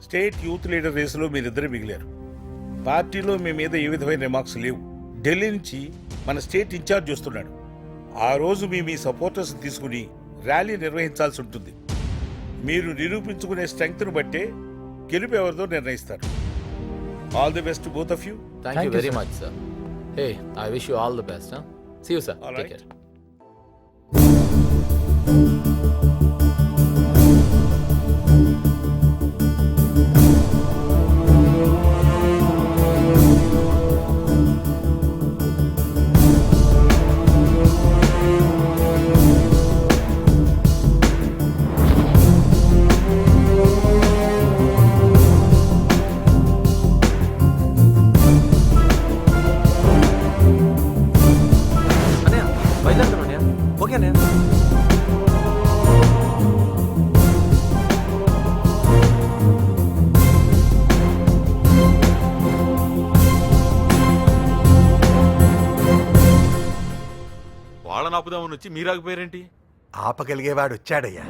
State youth leader రేసులో మీరిద్దరే మిగిలారు. పార్టీలో మీ మీద ఏ విధమైన రిమార్క్స్ లేవు. ఢిల్లీ నుంచి మన స్టేట్ ఇన్ఛార్జ్ వస్తున్నాడు. ఆ రోజు మీ సపోర్టర్స్ తీసుకుని ర్యాలీ నిర్వహించాల్సి ఉంటుంది. మీరు నిరూపించుకునే స్ట్రెంగ్త్ను బట్టే గెలుపు ఎవరిదో నిర్ణయిస్తారు. All the best both of you. Thank you very much, sir. Hey, I wish you all the best, huh? See you, sir. All Take right. care. అన్నయ్య బయలుదేరుతాను అన్నయ్య. ఓకే అన్నయ్య. వాళ్ళని ఆపుదామని వచ్చి మీరాకపోయారేంటి? ఆపగలిగేవాడు వచ్చాడయ్యా.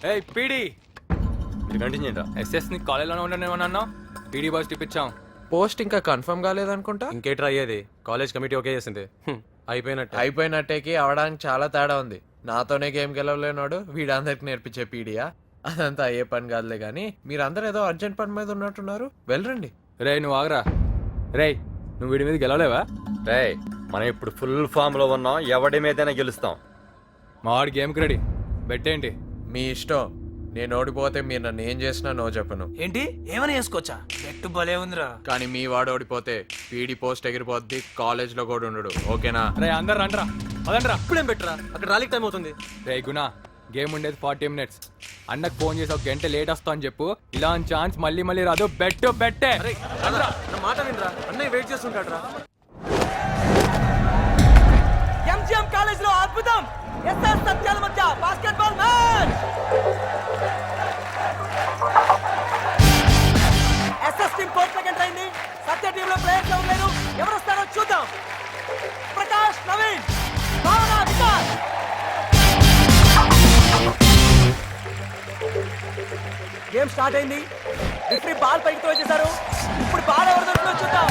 ఏయ్ పీడి మీరు కంటిన్యూ రా. ఎస్ఎస్ ని కాలేజ్లోనే ఉండనేమన్నా పీడి బాస్ టిప్పించాం. పోస్ట్ ఇంకా కన్ఫర్మ్ కాలేదనుకుంటా. ఇంకేట్రా అయ్యేది? కాలేజ్ కమిటీ ఓకే చేసింది. అయిపోయినట్టు. అయిపోయినట్టేకి అవడానికి చాలా తేడా ఉంది. నాతోనే గేమ్ గెలవలేనాడు వీడందరికి నేర్పించే పీడియా. అదంతా అయ్యే పని కాదులే గానీ మీరందరూ ఏదో అర్జెంట్ పని మీద ఉన్నట్టున్నారు, వెళ్ళరండి. రే నువ్వు ఆగరా. రే నువ్వు వీడి మీద గెలవలేవా? రే మనం ఇప్పుడు ఫుల్ ఫామ్ లో ఉన్నాం, ఎవడి మీదైనా గెలుస్తాం. మా వాడి గేమ్కి రెడీ. బెట్టేంటి? మీ ఇష్టం. నేను ఓడిపోతే మీరు నన్ను ఏం చేసినా నో చెప్పను. ఏంటి ఏమైనా చేసుకోవచ్చా? గట్టు భలే ఉందిరా. కానీ మీ వాడు ఓడిపోతే పీడి పోస్ట్ ఎగిరిపోద్ది, కాలేజ్ లో కూడా ఉండడు. ఓకేనా? రే అందరు రండ్రా, అదండ్రా. ఇప్పుడేం బెటరా? అక్కడ రాలికి టైం అవుతుంది. రే గుణ, గేమ్ ఉండేది 40 minutes. అన్నకు ఫోన్ చేసి ఒక గంట లేట్ వస్తా అని చెప్పు. ఇలాంటి ఛాన్స్ మళ్ళీ మళ్ళీ రాదు. బెట్టే. అరే నా మాట వినరా, అన్నయ్య వెయిట్ చేస్తుంటాడు రా. ఎంజిఎం కాలేజ్ లో అద్భుతం. ఎస్ఆర్ సత్యాల మధ్య basketball match. SS team court second అయింది. సత్య టీం లో ప్లేయర్స్ ఎవరు లేరు. ఎవరు వస్తారో చూద్దాం. ప్రకాష్, నవీన్, భావన, వికాస్. గేమ్ స్టార్ట్ అయింది. రిఫరీ బాల్ పైకి త్రో చేశారు. ఇప్పుడు బాల్ ఎవరు దొరుకుతుందో చూద్దాం.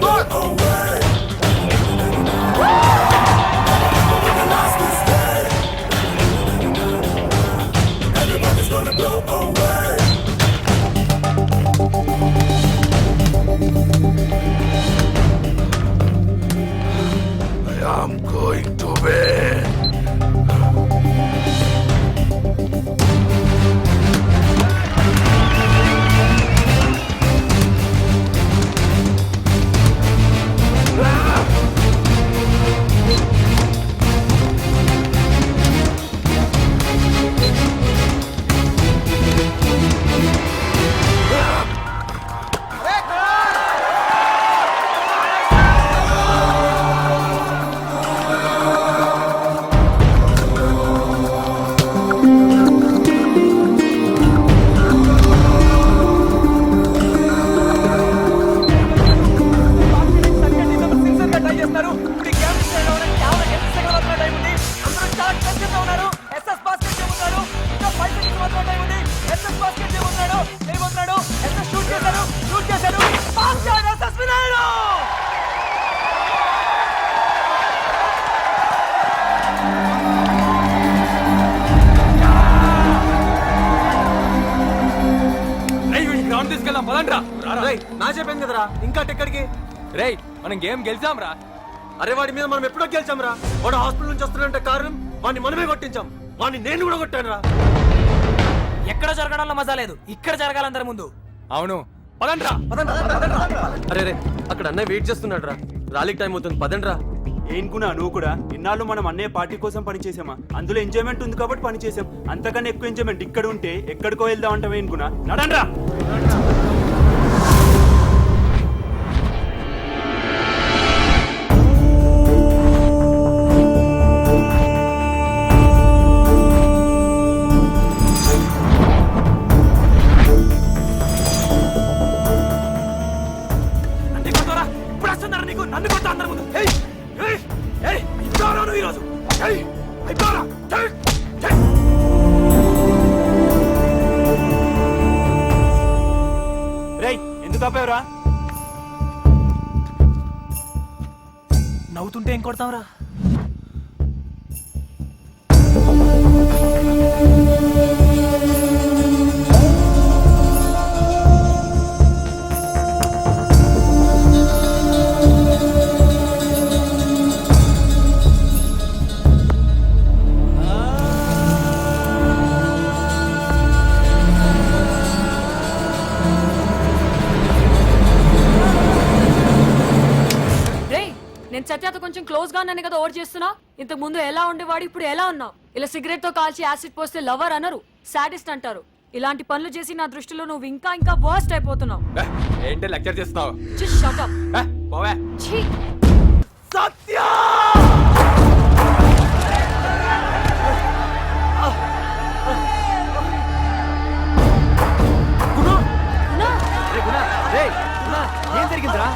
Go! అయిపోయింది కదరా ఇంకా ఎక్కడికి? రేయ్ మనం గేమ్ గెలిచాం రా. అరే వాడి మీద మనం ఎప్పుడో గెలిచాం రా. వాడు హాస్పిటల్ నుంచి వస్తున్నంటే కారణం వాడిని మనమే కొట్టించాం. వాడిని నేను కూడా కొట్టాను రా. ఎక్కడ జరగడంలో మజా లేదు, ఇక్కడ జరగాలందరి ముందు. అవును పదండ్రా. అరే రే అక్కడ అన్నయ్య వెయిట్ చేస్తున్నాడు రా. ర్యాలీకి టైం అవుతుంది, పదండి రా. ఏం గుణ నువ్వు కూడా ఇన్నాళ్ళు మనం అన్నయ్య పార్టీ కోసం పని చేసామా? అందులో ఎంజాయ్మెంట్ ఉంది కాబట్టి పని చేసాం. అంతకన్నా ఎక్కువ ఎంజాయ్మెంట్ ఇక్కడ ఉంటే ఎక్కడికో వెళ్దాం అంటావు ఏం గుణ? నడండ్రా. ఇప్పుడు వస్తున్నారా నీకు? నన్ను కొట్టా అందరి ముందు. ఏయ్ ఏయ్ ఏయ్ అయిపోరా నువ్వు ఈరోజు. ఏయ్ అయిపోరా. ఏయ్ ఏయ్ రేయ్ ఎందుకు ఆపావురా? నవ్వుతుంటే ఏం కొడతాంరా? నేను సత్యాతో కొంచెం క్లోజ్ గా ఉన్నాను కదా ఓవర్ చేస్తున్నా. ఇంతకు ముందు ఎలా ఉండేవాడు, ఇప్పుడు ఎలా ఉన్నావు? ఇలా సిగరెట్ తో కాల్చి యాసిడ్ పోస్తే లవర్ అనరు, సాడిస్ట్ అంటారు. ఇలాంటి పనులు చేసి నా దృష్టిలో నువ్వు ఇంకా ఇంకా వర్స్ట్ అయిపోతున్నావు. ఏంటి లెక్చర్ చేస్తున్నావు? Just shut up. పోవే. ఛీ! సత్య నా ఏం జరిగిందిరా?